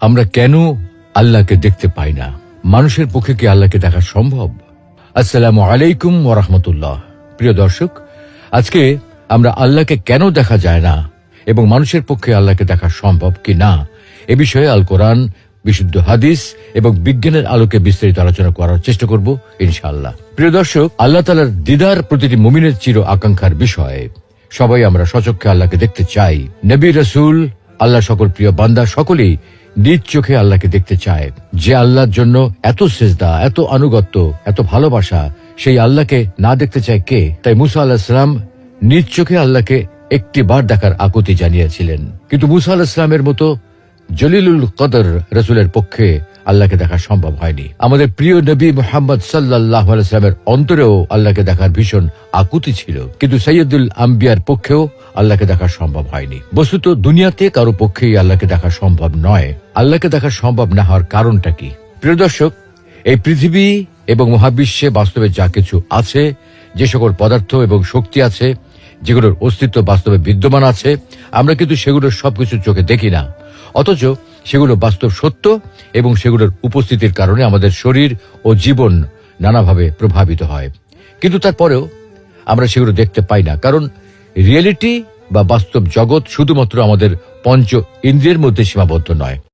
আমরা কেন আল্লাহকে দেখতে পাই না? মানুষের পক্ষে কি আল্লাহকে দেখা সম্ভব? আসসালামু আলাইকুম ওয়া রাহমাতুল্লাহ। প্রিয় দর্শক, আজকে আমরা আল্লাহকে কেন দেখা যায় না এবং মানুষের পক্ষে আল্লাহকে দেখা সম্ভব কি না এ বিষয়ে আল কোরআন, বিশুদ্ধ হাদিস এবং বিজ্ঞানের আলোকে বিস্তারিত আলোচনা করার চেষ্টা করব ইনশাআল্লাহ। প্রিয় দর্শক, আল্লাহ তাআলার দিদার প্রতিটি মুমিনের চির আকাঙ্ক্ষার বিষয়। সবাই আমরা সচক্ষে আল্লাহকে দেখতে চাই। নবী, রাসূল, আল্লাহ সকল প্রিয় বান্দা সকলেই নিজ চোখে আল্লাহকে দেখতে চায়। যে আল্লাহর জন্য এত সিজদা, এত আনুগত্য, এত ভালোবাসা, সেই আল্লাহকে না দেখতে চায় কে? তাই মুসা আলাইহিস সালাম নিজ চোখে আল্লাহকে একটি বার দেখার আকুতি জানিয়েছিলেন। কিন্তু মুসা আলাইহিস সালামের মতো জলিলুল কদর রাসূলের পক্ষে আল্লাহকে দেখা সম্ভব হয়নি। আমাদের প্রিয় নবী মুহাম্মদ সাল্লাল্লাহু আলাইহি ওয়াসাল্লামের অন্তরেও আল্লাহকে দেখার ভীষণ আকুতি ছিল, কিন্তু সাইয়্যিদুল আম্বিয়ার পক্ষেও আল্লাহকে দেখা সম্ভব হয়নি। বস্তুত দুনিয়াতে কারো পক্ষেই আল্লাহকে দেখা সম্ভব নয়। আল্লাহকে দেখা সম্ভব না হওয়ার কারণটা কি? প্রিয় দর্শক, এই পৃথিবী এবং মহাবিশ্বে বাস্তবে যা কিছু আছে, যে সকল পদার্থ এবং শক্তি আছে, যেগুলোর অস্তিত্ব বাস্তবে বিদ্যমান আছে, আমরা কিন্তু সেগুলোর সবকিছু চোখে দেখি না। অথচ সেগুলো বাস্তব সত্য এবং সেগুলোর উপস্থিতির কারণে আমাদের শরীর ও জীবন নানাভাবে প্রভাবিত হয়। কিন্তু তারপরেও আমরা সেগুলো দেখতে পাই না, কারণ রিয়েলিটি বা বাস্তব জগৎ শুধুমাত্র আমাদের পঞ্চ ইন্দ্রিয়ের মধ্যে সীমাবদ্ধ নয়।